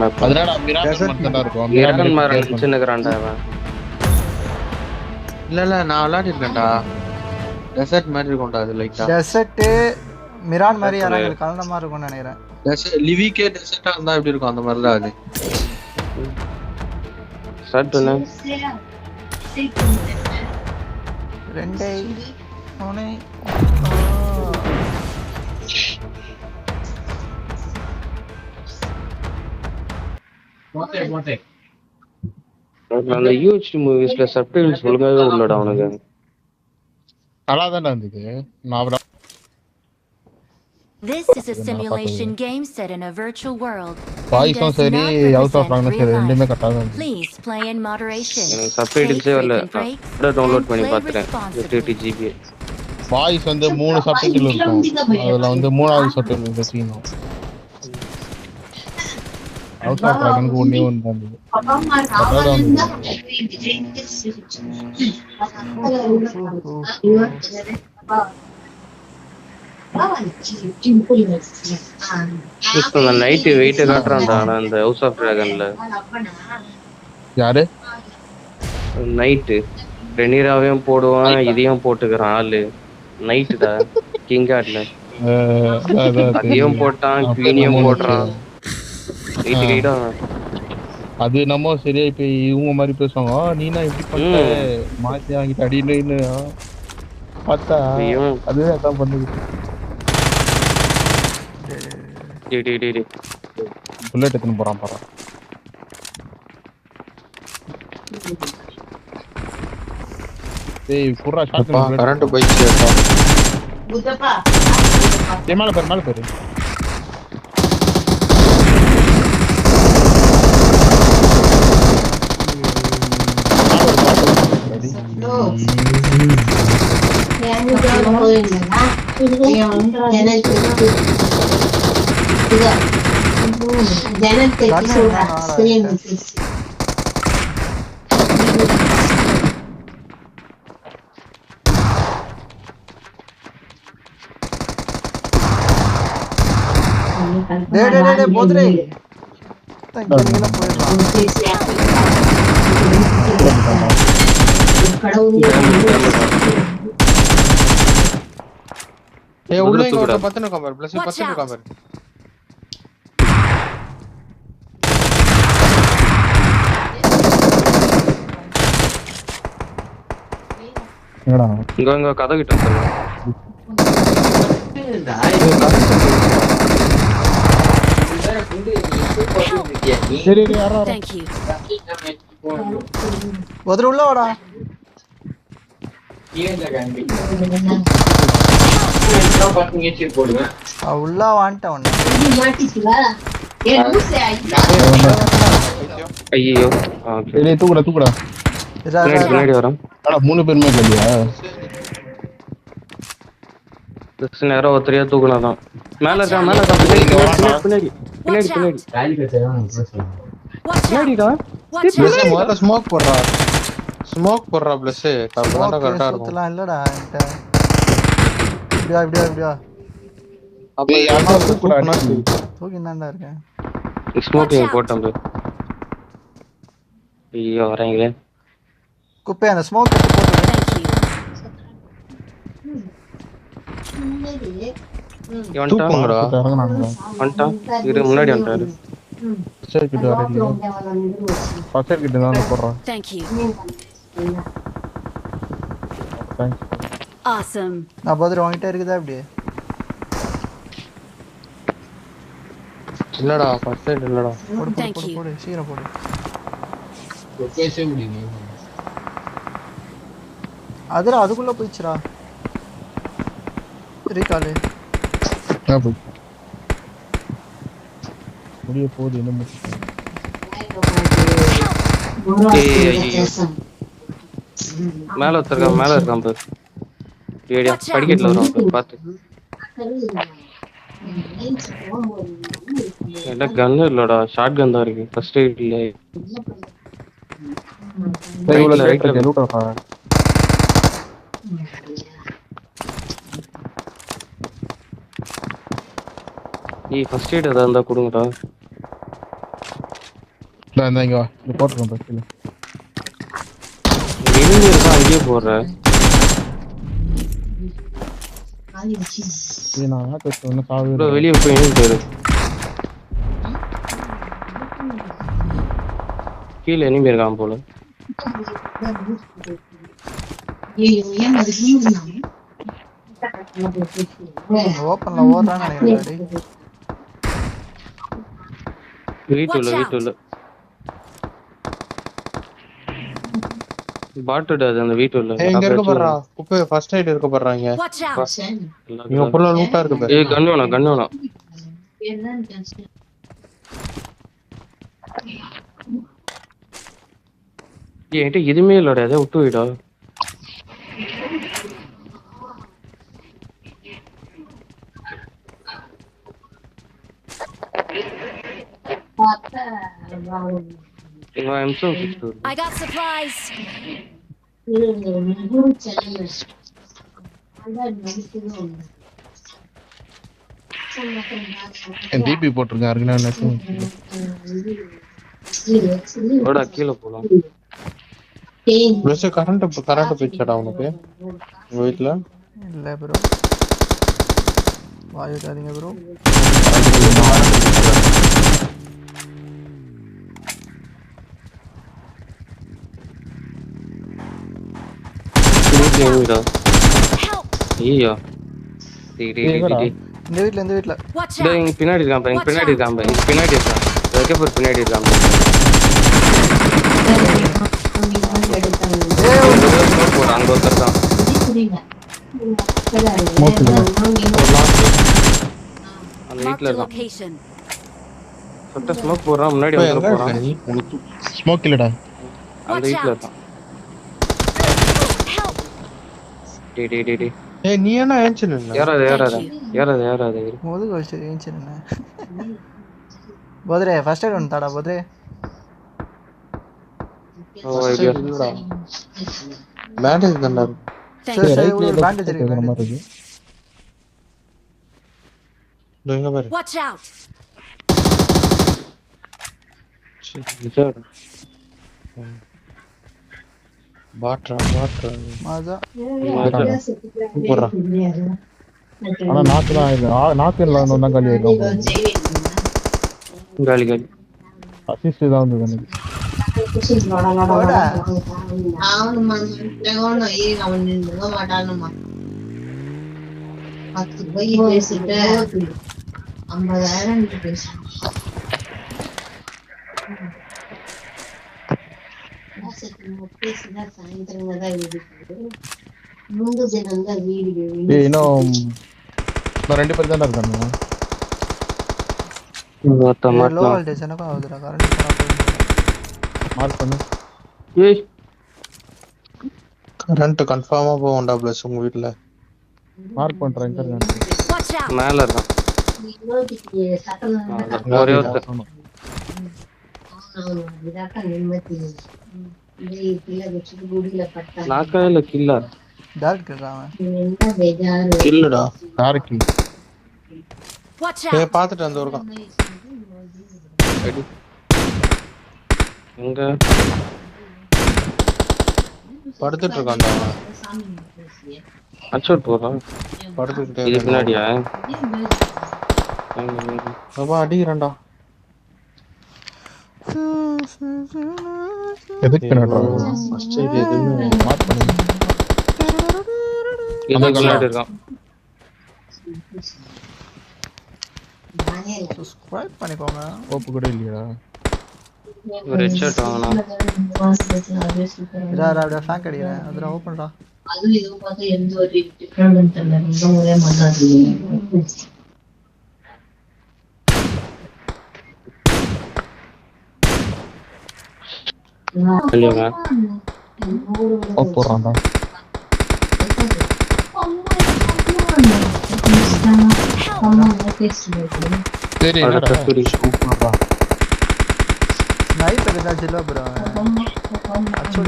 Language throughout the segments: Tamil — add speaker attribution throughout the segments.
Speaker 1: மேப்.
Speaker 2: அதனால மிராமர் மட்டும் தான் இருக்கும்.
Speaker 1: மிராமர் நினைச்சுன்னுக்குறான்டா அவன்.
Speaker 3: இல்ல நான் விளையாடிருக்கேன்டா. டெசர்ட் மாதிரி இருக்கும்டா அது லைட்டா.
Speaker 4: டெசர்ட் மிரான் மாதிரி யாராங்க கலந்த மாதிரி இருக்கும்னு நினைக்கிறேன்.
Speaker 3: டெசர்ட் லிவிக்கே டெசர்ட்டா இருந்தா எப்படி இருக்கும் அந்த மாதிரி தான் அது.
Speaker 1: ஸ்டார்ட் பண்ணு.
Speaker 4: 2 3
Speaker 5: மோட்டே
Speaker 1: அந்த யூஎச்டி மூவிஸ்ல சப்டைட்டில்ஸ் ஒழுங்காவே உள்ளடா அவனுக்கு.
Speaker 2: நல்லா தானே இருந்தது. நான்
Speaker 6: This is a simulation game set in a virtual world.
Speaker 2: வாய்ஸும் சரி ஹவுஸ் ஆஃப் ட்ராகனும் சரி ரெண்டுமே கரெக்டா தான் இருக்கு.
Speaker 6: Please play in moderation.
Speaker 1: எனக்கு சப்டைட்டில்ஸே வரல. நான் டவுன்லோட் பண்ணி பார்த்தேன். 30 GB.
Speaker 2: வாய்ஸ் வந்து 3 சப்டைட்டில் இருக்கும். அதுல வந்து 3வது சப்டைட்டில் இந்த சீனும். ஹவுஸ் ஆஃப் ட்ராகனுக்கு ஒண்ணே ஒன்று தான் இருந்தது.
Speaker 1: இப்போ நான் நைட் வெயிட் காட்றான்டா அந்த ஹவுஸ் ஆஃப் டிராகன்ல.
Speaker 2: யாரு?
Speaker 1: நைட் ரெனிராவையும் போடுவான் இதையும் போட்டுக்கறான் ஆளு. நைட்டா கிங் கார்ட்ல. அதையும் போட்டான் குவீனியும் போடுறான். வெயிட்
Speaker 2: அது நம்ம சரியா இப்ப இவங்க மாதிரி பேசுவாங்க. நீனா இப்படி பண்ண மாத்தி வாங்கிட்டு அடின்னு பார்த்தா அதுவே அதான் பண்ணுது. புல்லட் எடுத்துன்னு போறான் பாரு. டேய் புறா ஷாட்
Speaker 3: கரண்ட் போயிடுச்சு.
Speaker 5: புத்தப்பா
Speaker 2: மேல பாரு.
Speaker 4: போதுரே
Speaker 3: உள்ள இங்க பத்தன கம்பர் ப்ளஸ் 10 கம்பர்.
Speaker 2: என்னடா
Speaker 1: இங்க கதை கிட்ட சொல்லுங்க.
Speaker 2: சரி யாரோ
Speaker 6: Thank you.
Speaker 4: போதுரே உள்ள வாடா. உள்ள வான்ட்ட ஒண்ணு.
Speaker 1: ஐயோ
Speaker 2: சரி தூக்குடா.
Speaker 1: பின்னாடி வரோம்.
Speaker 2: ஆனா 3 பேருமே இல்லையா?
Speaker 1: நேரம் ஒருத்தரையா தூக்கலாம். மேல இருக்கா பின்னாடி.
Speaker 3: ஸ்மோக் போடுறா ப்ளஸ் அப்பதான் கரெக்டா இருக்கும்.
Speaker 4: சுத்தலாம் இல்லடா என்கிட்ட. இப்படியா
Speaker 3: அப்ப யாரோ தூக்குறானே.
Speaker 4: தூக்கினாண்டா இருக்கேன்.
Speaker 1: ஸ்மோக்கிங் போட்டோம். ஐயோ வரீங்களே.
Speaker 4: குப்பை அந்த ஸ்மோக் போட்டு.
Speaker 3: தூக்குங்கடா.
Speaker 1: வந்துட்டான். இரு முன்னாடி வந்துட்டாரு.
Speaker 2: சரி கிட்ட வரீங்க. பசர் கிட்ட தான் போறோம்.
Speaker 6: Thank you.
Speaker 2: தேங்க்ஸ்.
Speaker 6: Awesome.
Speaker 4: நான் போதுரே வாங்கிட்டே இருக்குதா அப்படியே?
Speaker 3: இல்லடா ஃபர்ஸ்ட் எய்ட் இல்லடா.
Speaker 4: போடு சீக்கிரம் போடு.
Speaker 5: பேசவே முடியல.
Speaker 4: அதுக்குள்ள போயிடுச்சுடா. ரீகால்
Speaker 2: போய் முடிய போகுது என்ன
Speaker 1: மேல இருக்கான் பாரு. படிக்கட்டுல வரும் பாத்து. என்ன கன் இல்லடா, ஷார்ட் கன் தான் இருக்கு. ஃபர்ஸ்ட் எய்ட் இல்ல.
Speaker 2: ரைட்ல லூட் ஆ.
Speaker 1: ஃபர்ஸ்ட் எய்ட் அதான் இருந்தா கொடுங்கடா.
Speaker 2: இந்த இங்க வா இந்த போட்டுருக்கேன் பஸ்ல
Speaker 1: எங்க இருக்கா அங்கேயே போடுற
Speaker 2: இது நான் ஆட்டோஸ் ஒன்றும் சாவே
Speaker 1: ப்ரோ வெளியே போய் போயிரு கீழே எனிமே இருக்கான் போல
Speaker 4: ஓப்பன்ல ஓடுறான்னு நினைக்கிறேன்
Speaker 1: வீட்டுள்ள பாட்டுடா அது அந்த வீட்டுள்ள
Speaker 3: இங்க இருக்க போறா குப்பை ஃபர்ஸ்ட் எய்ட் இருக்க போறாங்க
Speaker 6: Watch out!
Speaker 3: இங்க ஃபுல்லா லூட்டா இருக்கு பாரு
Speaker 1: ஏய் கன் வேணாம் என்கிட்ட எதுவுமே இல்லடா அதை விட்டு போயிடா
Speaker 6: I got supplies!
Speaker 2: என் டிபி போட்டிருக்கேன் யாருக்குன்னா
Speaker 1: ஓடா கீழே போலாம்
Speaker 3: ப்ளஸ் கரண்ட் போயிடுச்சடா உனக்கு உங்க வீட்ல
Speaker 4: இல்ல ப்ரோ வாயு தாதீங்க ப்ரோ
Speaker 6: Help!
Speaker 1: ஐயா
Speaker 4: இந்த வீட்ல
Speaker 6: Watch out!
Speaker 1: இங்க பின்னாடி இருக்கான் பின்னாடி இருக்கான் வைக்க போற பின்னாடி இருக்கான் அங்க ஒருத்தர் தான் அந்த
Speaker 6: Marked
Speaker 1: வீட்டுல
Speaker 6: a
Speaker 1: இருக்கான்
Speaker 6: location.
Speaker 1: சொட்ட ஸ்மோக் போடுறான் முன்னாடி வந்து போறான்
Speaker 2: ஸ்மோக் இல்லடா
Speaker 1: அந்த வீட்டுல இருக்கான்
Speaker 6: Help!
Speaker 1: டேய்
Speaker 3: ஏய் நீ என்ன ஏன்ச்சு நின்ன
Speaker 1: ஏறாத
Speaker 4: முதுகு வலிச்சு ஏஞ்சி நின்ன போதுரே ஃபர்ஸ்ட் எய்ட் ஒன்று தாடா போதுரே
Speaker 3: இல்லடா பேண்டேஜ் தான்டா
Speaker 4: சரி சரி ஒரு பேண்டேஜ் இருக்கு
Speaker 2: மாதிரி
Speaker 4: bandage.
Speaker 2: இருக்கு
Speaker 3: இங்க பாரு
Speaker 6: Watch out!
Speaker 3: பாட்ரா
Speaker 4: மாஜா
Speaker 3: போறா
Speaker 2: ஆனா நாக்கு தான் இது நாக்கு இல்லாம தான் காலி ஆயிடும்
Speaker 1: காலி
Speaker 2: அசிஸ்ட் தான் வந்து எனக்கு
Speaker 4: போடா
Speaker 2: ஏய் இன்னும் நான் 2 பேர் தான் இருக்காங்க
Speaker 4: லோ வோல்டேஜ் எனக்கும் ஆகுதுடா கரண்ட்
Speaker 2: மார்க் பண்ணு
Speaker 1: ஏய்
Speaker 3: கரண்ட் கன்ஃபார்மா போகும்டா ப்ளஸ் உங்க வீட்ல
Speaker 2: மார்க் பண்றேன் எங்க இருக்காங்க
Speaker 6: Watch out!
Speaker 1: மேல இருக்கான் ஒரே ஒருத்தர் நாக்கா இல்ல கில்லா
Speaker 4: டார்க் இருக்கான் அவன்
Speaker 3: இல்லடா
Speaker 2: யாருக்கு
Speaker 6: Watch out!
Speaker 3: ஏய் பாத்துட்டு அந்த ஒருக்கம்
Speaker 1: எங்க
Speaker 3: படுத்துட்டு இருக்கான்டா
Speaker 1: அச்சோட் போறான்
Speaker 3: படுத்துக்கிட்டே
Speaker 1: இது பின்னாடியா
Speaker 3: அப்பா அடிக்கிறான்டா
Speaker 2: எதுக்கு நடுறாங்க
Speaker 3: ஃபர்ஸ்ட் எய்ட் எதுவுமே
Speaker 2: மார்க் பண்ணு
Speaker 1: இது பின்னாடி இருக்கான்
Speaker 4: சப்ஸ்கிரைப் பண்ணிக்கோங்க
Speaker 2: கோப்பு கூட இல்லையா
Speaker 1: ஒரு ஹெட்ஷாட் வாங்கணும்
Speaker 4: இதா அப்படியே ஃபேங்க் அடிக்கிறேன் அதில் ஓப்பன்டா
Speaker 1: இல்லையாங்க
Speaker 2: கோப்பு போடுறான்டா சரி என்னடா
Speaker 1: கஸ்தூரி
Speaker 2: சூப்பர்டா
Speaker 4: ஸ்னைப்பர் ஏதாச்சும் இல்லை ப்ரோ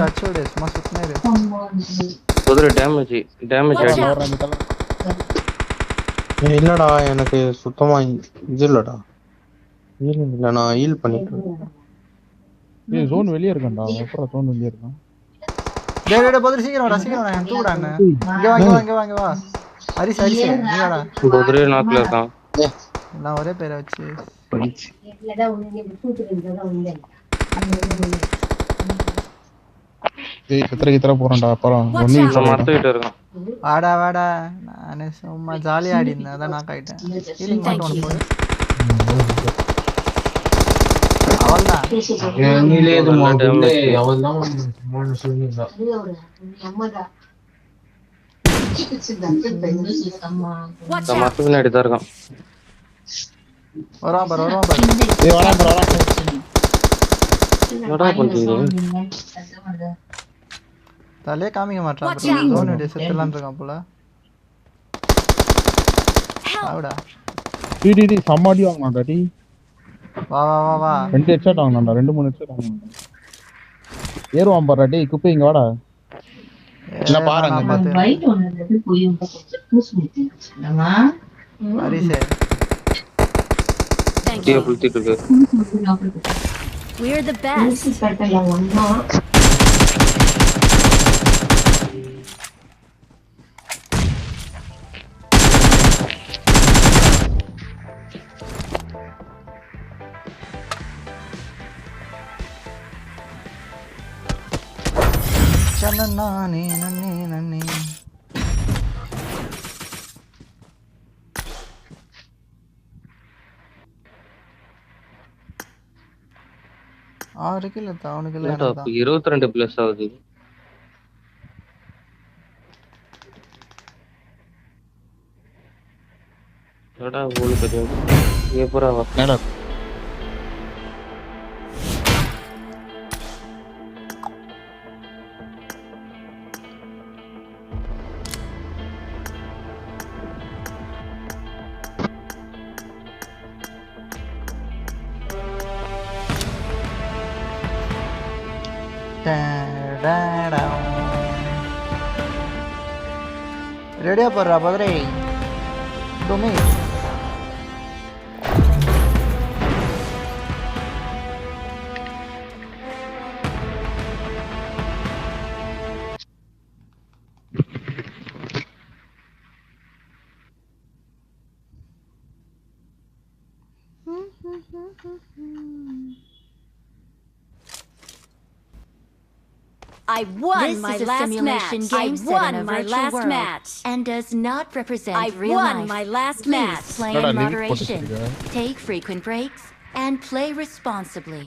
Speaker 4: அச்சோடு சும்மா சுத்தினே இரு
Speaker 1: குதிரை டேமேஜ் ஆடி
Speaker 3: ஏய் இல்லடா எனக்கு சுத்தமா இது இல்லடா ஹீல் இல்ல நான் ஹீல் பண்ணிட்டேன்
Speaker 2: ஏய் ஜோன் வெளிய இருக்கேன்டா. எப்பறா ஜோன் வெளிய இருக்கான்?
Speaker 4: டேய் டேய் போதும் சீக்கிரம் வாடா நான் தூக்குடா அண்ணா. இங்க வா. ஹரிஸ் நீ வாடா.
Speaker 1: ஒரே நாக்குல இருக்கான்.
Speaker 4: நான் ஒரே பேரை வச்சு
Speaker 2: ஏய் கித்தற போறான்டா. அப்புறம் 1 நிமிஷம்
Speaker 1: மரத்துக்கிட்ட இருக்கான்.
Speaker 4: வாடா நானே சும்மா ஜாலியா ஆடி இருந்தேன் அதான் நான் ஆயிட்டேன். ஹீலிங் மட்டும் ஒன்று போடு. அவள்தான்
Speaker 5: நீலே இது மாட்டே அவள்தான் மூணு சொல்லுங்க
Speaker 1: மரத்து பின்னாடி தான் இருக்கான்.
Speaker 4: வரான் பாரு
Speaker 2: ஏய் வரான் bro.
Speaker 1: என்னடா பண்றீங்க?
Speaker 4: தலையே காமிக்க மாட்டான். ஜோன் அடி செத்துலாம் இருக்கான் போல. ஆவுடா
Speaker 2: டிடி சமாடி வாங்கடா டி.
Speaker 4: வா
Speaker 2: 2 ஹெட்ஷாட் வாங்கடா. 2-3 ஹெட்ஷாட் வாங்கடா. ஏறுவான் பாறா டேய் குப்பை இங்க வாடா. இல்ல பாருங்க
Speaker 4: பாத்து ஹரிஸ்
Speaker 6: Thank
Speaker 1: டீ
Speaker 6: you.
Speaker 1: புளுத்திட்டு இருக்கு.
Speaker 6: We're the best.
Speaker 4: சன்னே நன்னே 6 கிலோ அவனுக்கு இல்ல
Speaker 1: என்னடா இப்ப 22 பிளஸ் ஆகுது. என்னடா ஓடு தெரியும். எப்பரா வா.
Speaker 2: என்னடா
Speaker 4: ரெடியா போடுறா பதரை டொமே
Speaker 6: I won my last match. I won my last match. And does not represent real life. I won my last match. Play in moderation. Take frequent breaks and play responsibly.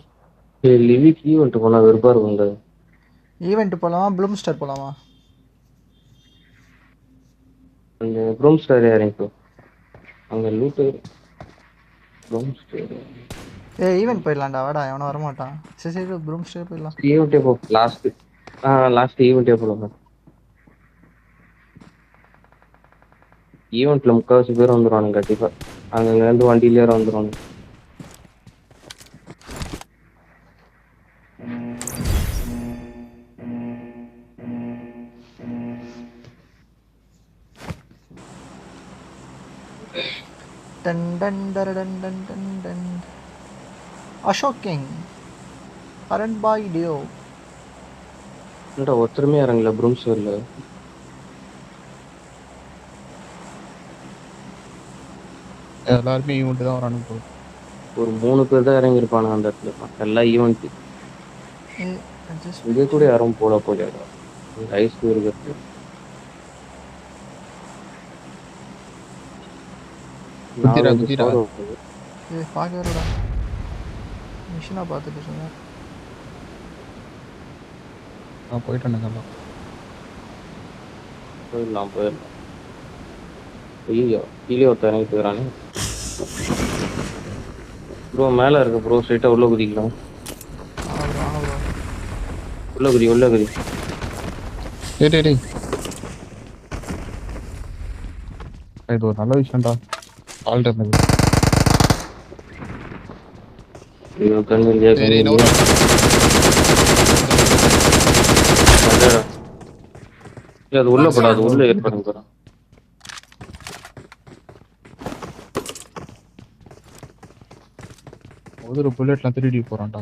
Speaker 1: ஏய் லிவிக் ஈவென்ட் போனா வெறுப்பா இருக்குங்க.
Speaker 4: ஈவென்ட் போலாமா ப்ளூம்ஸ்டர் போலாமா?
Speaker 1: அந்த ப்ளூம்ஸ்டர் ஏறிங்கோ. அங்க லூட் ப்ளூம்ஸ்டர்.
Speaker 4: ஏய் ஈவென்ட் போயிடலாம்டா வாடா எவனும் வர மாட்டான். சரி ப்ளூம்ஸ்டர் போயிடலாம்.
Speaker 1: ஈவென்ட்டே போ லாஸ்ட் ஈவென்ட்டே போலாம். ஈவென்ட்ல முக்காவாசி பேர் வந்துருவானுங்க கண்டிப்பா. அங்க இருந்து வண்டியில ஏற வந்துருவானுங்க.
Speaker 4: டன் டன் டன் டன் டன் டன் Ashok king current boy Dio
Speaker 1: என்னடா ஒருத்தருமே இறங்கல ப்ரூம்ஸ்டர்ல.
Speaker 2: எல்லாரும் ஈவென்ட் தான் வரானுங்க bro.
Speaker 1: ஒரு 3 பேர் தான் இறங்கி இருப்பானுங்க அந்த இடத்துல. எல்லா ஈவென்ட் இங்கே கூட யாரும் போல ஐஸ் இருக்கு.
Speaker 2: குத்திரா
Speaker 4: ஏய் பாக்கறடா மிஷனா பார்த்துட்டு சொன்னேன்.
Speaker 2: நான் போயிட்டேன்
Speaker 1: போயிடலாம். ஐயோ கீழே ஒருத்தர் இறங்கிட்டு இருக்கிறானே. ப்ரோ மேலே இருக்கு ப்ரோ. ஸ்ட்ரைட்டாக உள்ள குதிக்கலாம். உள்ள குதி.
Speaker 2: டேய் இது ஒரு நல்ல விஷயம்டா. ஆல்டர்னேட்டிவ்
Speaker 1: ஐயோ கண்ணு இல்லையா. அது உள்ள போடாது. உள்ள ஏற்படுங்க போறான்.
Speaker 2: ஒரு புல்லட்லாம் 3D போறான்டா.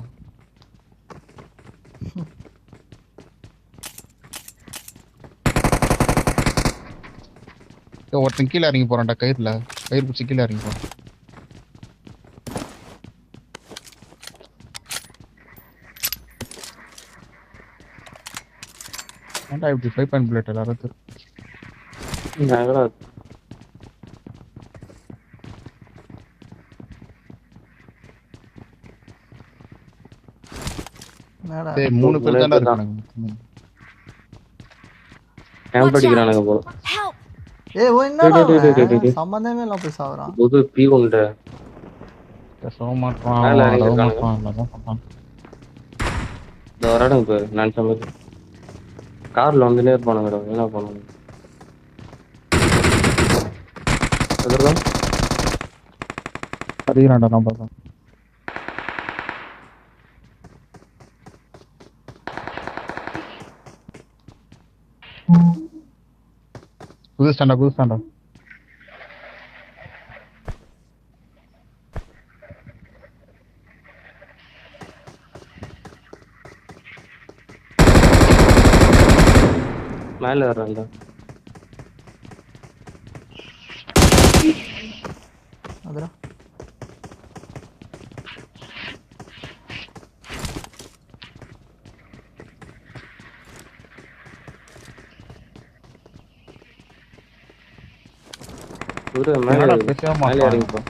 Speaker 2: ஒருத்தன் கீழே இறங்கி போறான்டா கயிறு பிடிச்சி கீழே இறங்கி போறான். ஏன்டா இப்படி 5 பாயிண்ட் புல்லட் எல்லாரும்
Speaker 4: என்னடா
Speaker 2: 3 பேர் தான்டா இருக்கானுங்க.
Speaker 1: கேம்ப் அடிக்கிறானுங்க போல.
Speaker 6: Help!
Speaker 4: ஏய் ஓ என்னடா
Speaker 1: டேய்.
Speaker 4: அவன் சம்பந்தமே இல்லாம போய் சாவறான்.
Speaker 1: புது P1
Speaker 2: பேசவே மாட்டான்,
Speaker 1: மேல இறங்கி
Speaker 2: வரவே
Speaker 1: இருக்கானுங்க.
Speaker 2: மாட்டான், என்னதான் பண்றான்.
Speaker 1: இந்த வராடுங்க பேரு நான் சமைச்சு கார்ல வந்துனே இருப்பானுங்க. என்ன பண்ணுவாங்க எதிர்தான்
Speaker 2: அடிக்கிறான்டா நான் பார்த்தேன். குதிச்சிட்டான்டா.
Speaker 1: மேல ஏறான்டா.
Speaker 4: அதுடா
Speaker 1: மேல
Speaker 2: என்னடா பேசவே
Speaker 1: மேல
Speaker 2: மாட்டான்.
Speaker 1: இறங்கிப்போ.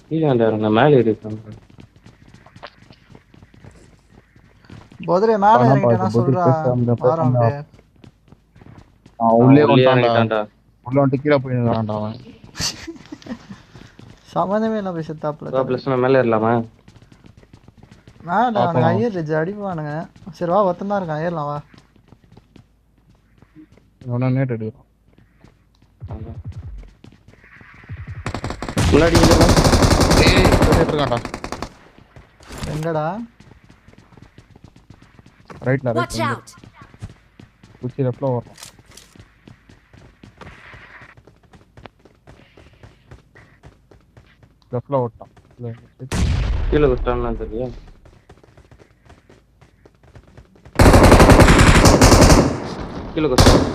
Speaker 1: கீழே இறங்க மேல ஏறிப்பாங்க.
Speaker 4: போதரே மேல
Speaker 2: ஆனா
Speaker 4: இறங்கிட்டேனா
Speaker 2: பாத்து,
Speaker 4: சொல்றா.
Speaker 2: பேசாம
Speaker 4: வாரம் அப்படியே.
Speaker 2: உள்ளே
Speaker 1: உள்ளே
Speaker 2: வந்துட்டான்டா.
Speaker 1: இறங்கிட்டான்டா.
Speaker 2: உள்ள வந்து கீழே போய் நிற்கிறான்டா அவன்.
Speaker 4: சம்பந்தமே இல்லாம போய் செத்தாப்புல.
Speaker 1: பிளஸ் மேல ஏறலாமா?
Speaker 4: மேல அவனுக்கு
Speaker 2: பாப்போம்.
Speaker 4: ஐயர் ரிஜ் அடிப்பானுங்க. சரி வா ஒருத்தன் தான் இருக்கான் ஏறலாம் வா.
Speaker 2: இவனை நேட் எடுக்கிறான்.
Speaker 1: முன்னாடி
Speaker 2: இருக்கான்டா.
Speaker 4: எங்கடா
Speaker 2: ரைட்ல
Speaker 6: Watch out!
Speaker 2: குச்சி லெஃப்ட்ல வர்றான். லெஃப்ட்ல ஓட்டான்.
Speaker 1: கீழே விட்டான்னு தெரியும். கீழே கொஸ்டான்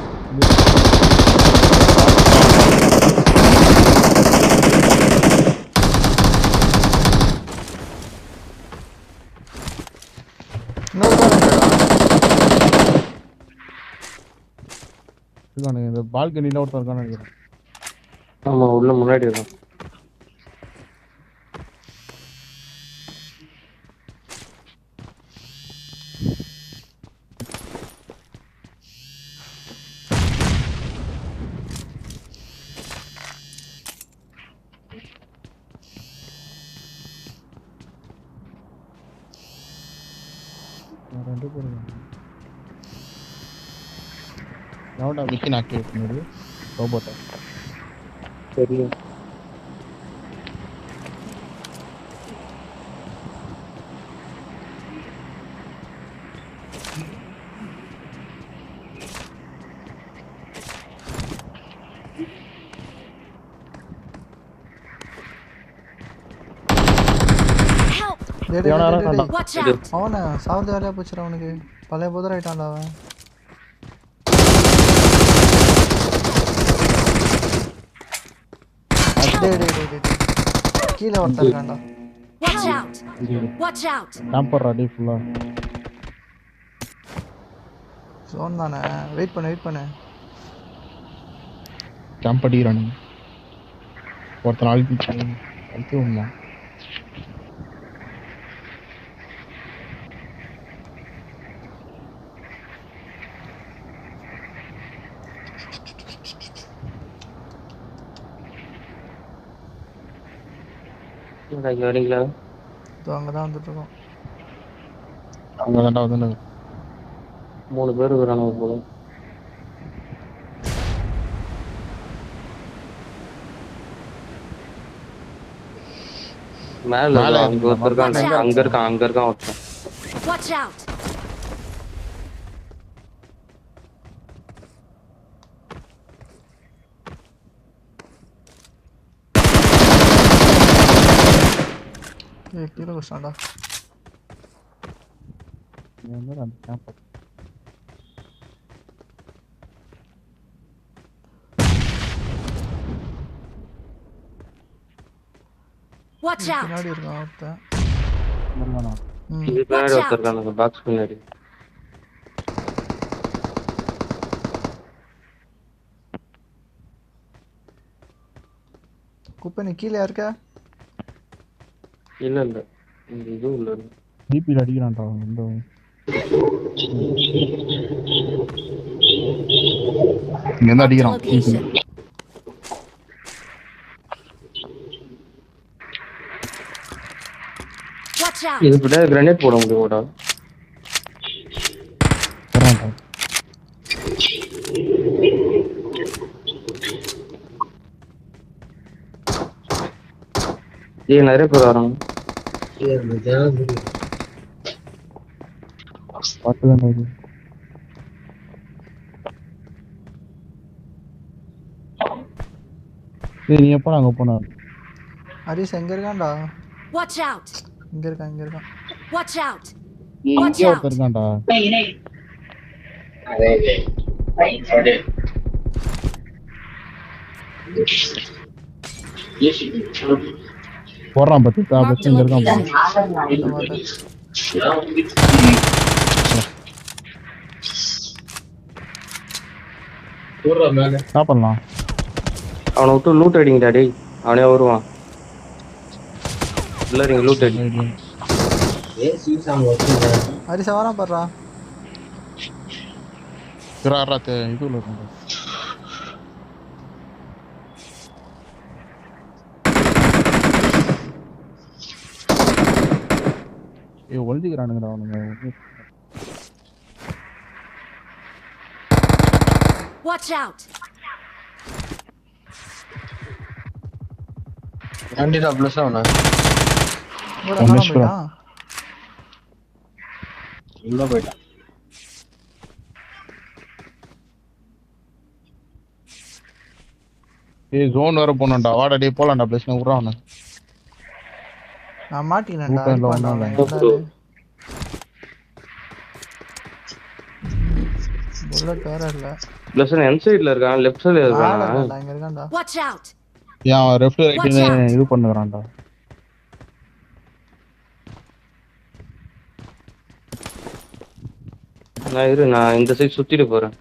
Speaker 2: இந்த பால்கனில ஒருத்தன் இருக்கான்னு நினைக்கிறேன்.
Speaker 1: ஆமா உள்ள முன்னாடி இருக்கும்.
Speaker 2: ரெண்டு பேரும் எவன்டா மிஷின் ஆக்டிவேட் பண்ணது? ரோபோட்டா?
Speaker 1: தெரியும்.
Speaker 6: Help!
Speaker 2: எவனா
Speaker 6: Watch out!
Speaker 4: அவனை சாவது வேலையா போச்சுடா அவனுக்கு. பழைய போதர் ஆயிட்டான்டா அவன். கீழே ஒருத்தன் இருக்கான்டா.
Speaker 6: Watch out! Watch out!
Speaker 2: Camper ready ஃபுல்லா.
Speaker 4: ஜோன் தானே. வெயிட் பண்ணு.
Speaker 2: கேம்ப் அடிக்கிறானு. ஒருத்தன் அழுத்தி உண்மை.
Speaker 1: இங்க வரீங்களா?
Speaker 4: அங்கதான் வந்துட்டு இருக்கோம்.
Speaker 2: அவங்க தான்டா வந்து
Speaker 1: 3 பேர் இருக்கிறானுங்க போல. மேல அங்க ஒருத்தர் இருக்கான். அங்க இருக்கான் ஒருத்தன்.
Speaker 6: Watch out!
Speaker 4: கீழே வச்சான்டா.
Speaker 2: என்னடா அந்த கேம்ப்
Speaker 6: Watch out!
Speaker 4: பின்னாடி இருக்கான் ஒருத்தன்.
Speaker 2: வரலாமா?
Speaker 1: இது பின்னாடி ஒருத்தர் இருக்கானுங்க பாக்ஸ் பின்னாடி.
Speaker 4: குப்பை நீ கீழே இருக்க?
Speaker 1: இல்ல இல்ல இந்த இது உள்ள இருக்கு.
Speaker 2: டிபில அடிக்கிறான்டா அவன் இந்த இங்க இருந்து
Speaker 6: Marked a
Speaker 2: அடிக்கிறான்.
Speaker 6: location. Watch out!
Speaker 1: இது பின்னாடி கிரனேட் போட முடியுமாடா?
Speaker 2: வரான்டா.
Speaker 1: ஏய் நிறைய பேர் வராங்க.
Speaker 2: பார்த்துதான் இது. ஏய் நீ எப்போ அங்க போன?
Speaker 4: ஹரிஸ் எங்க இருக்கான்டா?
Speaker 6: Watch out!
Speaker 4: இங்க இருக்கான்.
Speaker 6: Watch out!
Speaker 2: நீ
Speaker 6: Watch
Speaker 2: இங்கே
Speaker 6: out.
Speaker 2: ஒருத்தர் இருக்கான்டா. போறான் பத்து
Speaker 6: Marked a
Speaker 2: இங்க இருக்கான் பாரு.
Speaker 6: location.
Speaker 2: என்ன பண்ணலாம்?
Speaker 1: அவனை விட்டு லூட் அடிங்கடா டேய். அவனே வருவான். இல்ல நீங்க லூட் அடி.
Speaker 4: ஹரிஸ் வரான் பாடுறா.
Speaker 2: இது உள்ள இருக்கான்டா. ஏய் ஒளிஞ்சிக்கிறானுங்கடா அவனுங்க.
Speaker 6: Watch out!
Speaker 3: வண்டிடா ப்ளஸ் அவனா
Speaker 4: இங்கடா காணாம போயிட்டான்.
Speaker 3: உள்ள போயிட்டான்.
Speaker 2: ஏய் ஜோன் வர போனடா. வாடா டேய் போலாம்டா ப்ளஸ் நான் விடுறான் அவனை.
Speaker 4: நான் மாட்டிக்கினேன்டா.
Speaker 2: கூட்டம் இல்ல,
Speaker 4: அடிப்பான்டா
Speaker 2: ஒண்ணும்
Speaker 4: அவன்.
Speaker 2: இல்ல.
Speaker 4: என்னடா இது? புல்லட் வேற இல்ல.
Speaker 1: பிளஸ் என் சைடுல இருக்கான் லெஃப்ட் சைடுல இருக்கான்.
Speaker 4: ஆடா இங்க இருக்கான்டா.
Speaker 6: Watch out!
Speaker 2: ஏன் லெஃப்ட்
Speaker 6: Watch
Speaker 2: ரைட்னு
Speaker 6: out.
Speaker 2: இது பண்ணுறான்டா.
Speaker 1: நான் இந்த சைடு சுத்திட்டு போறேன்.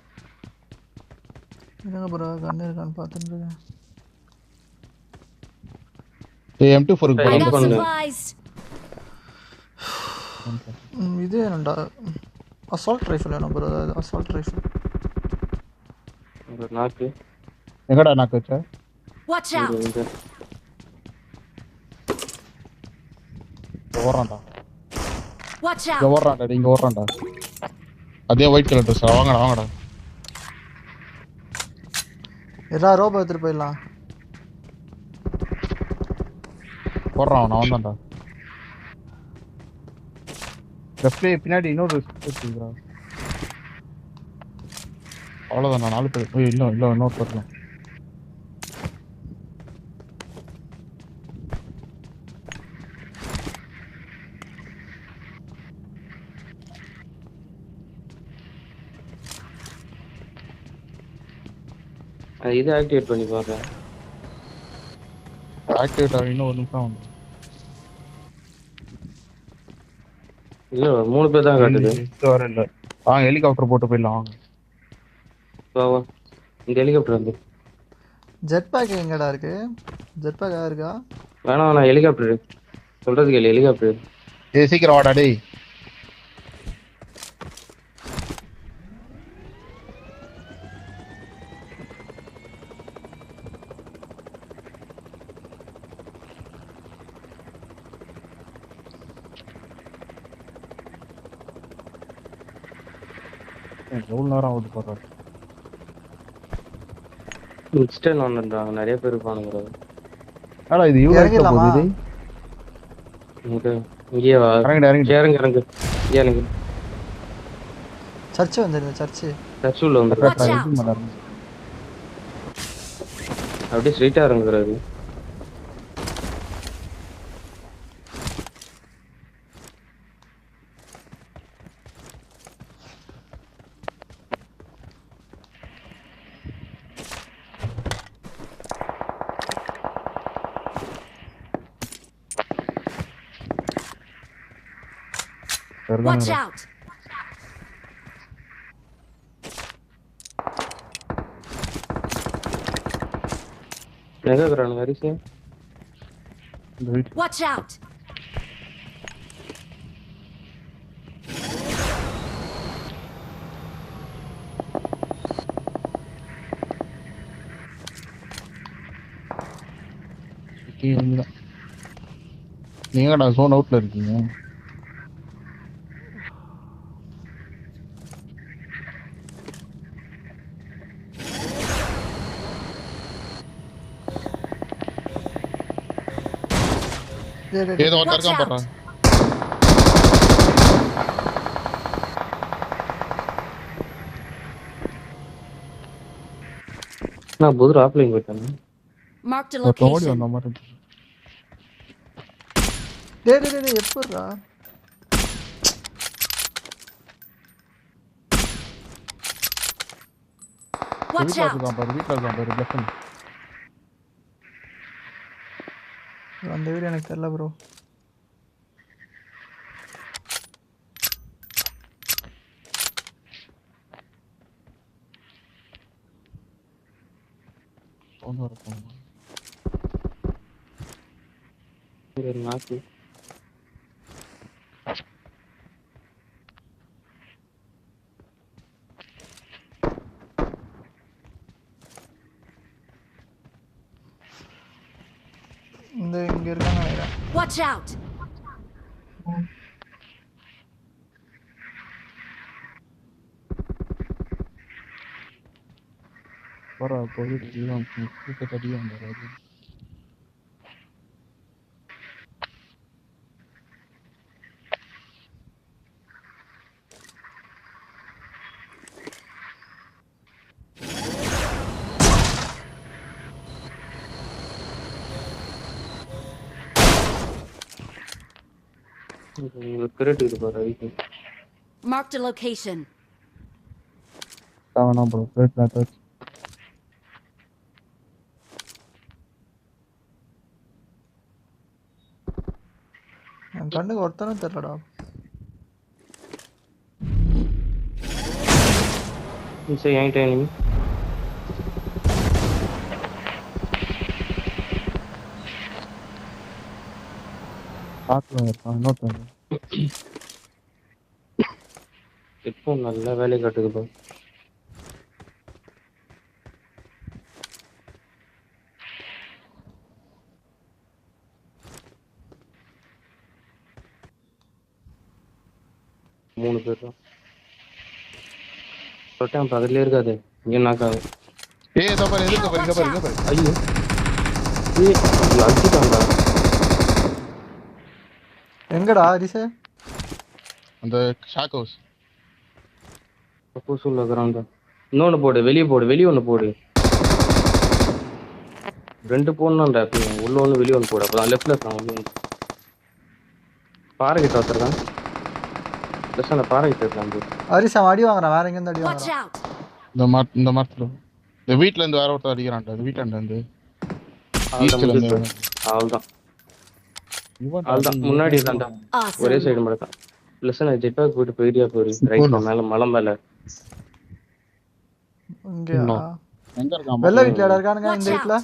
Speaker 4: இருங்க ப்ரோ கண்ணு இருக்கான்னு பார்த்துட்டு இருக்கேன்.
Speaker 2: ஏய் M24 க்கு
Speaker 6: I
Speaker 1: Hey,
Speaker 6: got
Speaker 2: போலாம்.
Speaker 1: பண்ணு.
Speaker 6: supplies.
Speaker 4: இது என்னடா அசால்ட் ரைஃபிள் வேணும் ப்ரோ. Assault rifle.
Speaker 1: ஒரு நாக்கு.
Speaker 2: எங்கடா நாக்கு வச்ச?
Speaker 6: Watch out!
Speaker 1: இங்க.
Speaker 2: ஓடுறான்டா.
Speaker 6: Watch
Speaker 2: இங்க
Speaker 6: out!
Speaker 2: ஓடுறான்டா டேய், இங்க ஓடுறான்டா. அதே ஒயிட் கலர் ட்ரெஸ். வாங்கடா.
Speaker 4: எல்லா ரோபோ எடுத்துட்டு போயிடலாம்.
Speaker 2: போடுறான் அவன் வந்தான்டா. லெஃப்ட்ல பின்னாடி இன்னொரு வச்சுக்கிறா. அவ்வளோதான் நான் 4 பேர். ஏய் இல்ல இன்னொரு வரலாம்.
Speaker 1: இது ஆக்டிவேட் பண்ணி பாருங்க.
Speaker 2: ஆக்டிவேட் ஆகி இன்னும் 1 நிமிஷம் ஆகும்.
Speaker 1: இல்ல 3 பேர் தான் காட்டுது.
Speaker 2: இது வர இல்ல. வாங்க ஹெலிகாப்டர் போட்டு போயிடலாம் வாங்க.
Speaker 1: வா இந்த ஹெலிகாப்டர் வந்து.
Speaker 4: ஜெட் பேக் எங்கடா இருக்கு? ஜெட் பேக் இருக்கா?
Speaker 1: வேணாம் ஹெலிகாப்டர் சொல்றது கேளு. ஹெலிகாப்டர்
Speaker 2: ஏய் சீக்கிரம் வாடா டேய். எவ்வளவு நேரம் ஆகுது பாரு.
Speaker 1: இன்ஸ்டன் வந்துட்டாங்க நிறைய பேர் இருப்பானுங்க.
Speaker 2: ஆனா இது யூ
Speaker 4: இறங்கிடலாமா?
Speaker 2: போகுது.
Speaker 1: இங்கே வா.
Speaker 2: இறங்கு.
Speaker 1: இறங்கு. இறங்கு.
Speaker 4: சர்ச் வந்துருங்க சர்ச்.
Speaker 1: சர்ச் உள்ள வந்து
Speaker 6: Watch out.
Speaker 1: அப்படியே ஸ்ட்ரைட்டா இறங்குறாரு.
Speaker 6: Watch out!
Speaker 1: எங்க இருக்கிறானுங்க அரிசி?
Speaker 2: இந்த வீட்டு
Speaker 6: Watch out!
Speaker 2: நீங்கடா ஜோன் அவுட்ல இருக்கீங்க. ஏதோ ஒருத்தர் இருக்கான் பாரு.
Speaker 1: நான் புது ஆப்லைன் போயிட்டேன்.
Speaker 6: Marked a
Speaker 2: ஓடி
Speaker 6: location.
Speaker 2: வந்த மாதிரி இருக்கு.
Speaker 4: டேய் எப்படிடா
Speaker 6: Watch
Speaker 2: வீட்ல
Speaker 6: out!
Speaker 2: இருக்கான் பாரு, வீட்ல இருக்கான் பாரு, லெஃப்ட் ஹேண்ட்.
Speaker 4: அந்த வீடு எனக்கு தெரியல ப்ரோ.
Speaker 2: ஒன்னு இருக்கும்.
Speaker 1: இங்க ஒரு நாக்கு.
Speaker 4: இங்க இருக்காங்க நினைக்கிறேன்.
Speaker 6: Watch out!
Speaker 2: வர போயிட்டு கிட்ட தடியா வந்தாரு.
Speaker 1: இங்க கிரேட் இருக்கு பாரு ஐடி.
Speaker 6: Marked a location.
Speaker 2: தாவனா ப்ரோ, கிரேட் மேட்டர்.
Speaker 4: என் கண்ணுக்கு ஒருத்தனும் தெரியலடா.
Speaker 1: சரி என்கிட்ட enemy.
Speaker 2: காட்டுல இருக்கான் இன்னொருத்தன்.
Speaker 1: ஹெட்ஃபோன் நல்ல வேலை காட்டுது bro. மூணு பேர் தான். தொட்டான் பக்கத்துலயே இருக்காது. இங்க நாக்காது.
Speaker 2: ஏய் இதோ பாரு, எதுக்கு பாரு, இங்க பாரு, இங்க பாரு.
Speaker 1: ஐயோ. ஏய் இது அடிச்சிட்டான்டா.
Speaker 4: எங்கடா ஹரிசே?
Speaker 2: அந்த ஷாக் ஹவுஸ்.
Speaker 1: சப்போஸ் உள்ள கிரவுண்ட். இன்னொன்னு போடு, வெளிய ஒன்னு போடு. ரெண்டு போடணும்டா. உள்ள ஒன்னு வெளிய ஒன்னு போடு. அப்பதான் லெஃப்ட்ல இருக்கான் உள்ள ஒன்னு. பாறை கிட்ட வச்சிருக்கான். லெஃப்ட் அந்த பாறை கிட்ட இருக்கான்.
Speaker 4: ஹரிசே அடி வாங்குறான். வேற எங்க இருந்து அடி
Speaker 6: Watch
Speaker 4: வாங்குறான்?
Speaker 6: out!
Speaker 2: இந்த மரத்துல. இந்த வீட்ல இருந்து வேற ஒருத்தர் அடிக்கிறான்டா. இந்த வீட்டாண்ட இருந்து. ஈஸ்ட்ல இருந்து.
Speaker 1: அவ்வளவுதான். அவ்வளவுதான். முன்னாடி இருந்தான்டா. ஒரே
Speaker 6: Awesome.
Speaker 1: சைடு மட்டும் தான். லெசன் ஜெட் பேக் போட்டு போயிடியா போறீ. ரைட்ல மேல மலை மேல.
Speaker 4: இங்கயா?
Speaker 2: எங்க இருக்கான்?
Speaker 4: வெள்ள வீட்லடா இருக்கானுங்க
Speaker 6: Watch
Speaker 4: இந்த வீட்ல.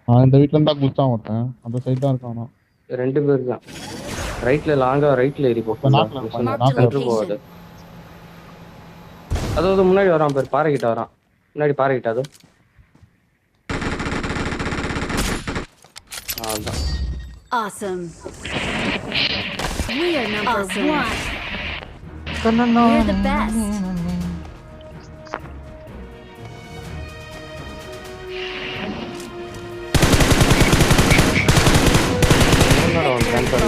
Speaker 6: out!
Speaker 2: இந்த வீட்ல இருந்தா குச்சான் ஒருத்தன். அந்த சைடு தான் இருக்கான்.
Speaker 1: ரெண்டு பேர் தான். ரைட்ல லாங்கா ரைட்ல ஏறி போறான். போகுது. அதாவது முன்னாடி வரான் பேர் பாறை கிட்ட வரான். முன்னாடி பாறை கிட்ட அது. அவ்வளவுதான்.
Speaker 6: Awesome. We are number one. We're the best.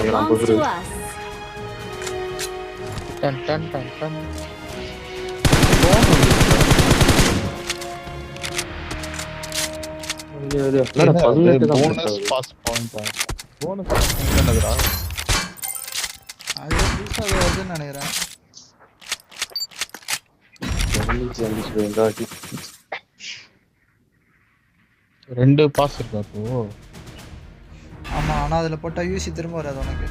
Speaker 6: Belongs to us.
Speaker 3: டன் டன் டன் டன்.
Speaker 2: Bonus pass point. போனஸ் என்னதுடா?
Speaker 4: அது புதுசா வருதுன்னு நினைக்கிறேன்.
Speaker 2: ரெண்டு பாஸ் இருக்கா அப்போ?
Speaker 4: ஆமா, ஆனா அதுல போட்டா யூசி திரும்ப வராது உனக்கு.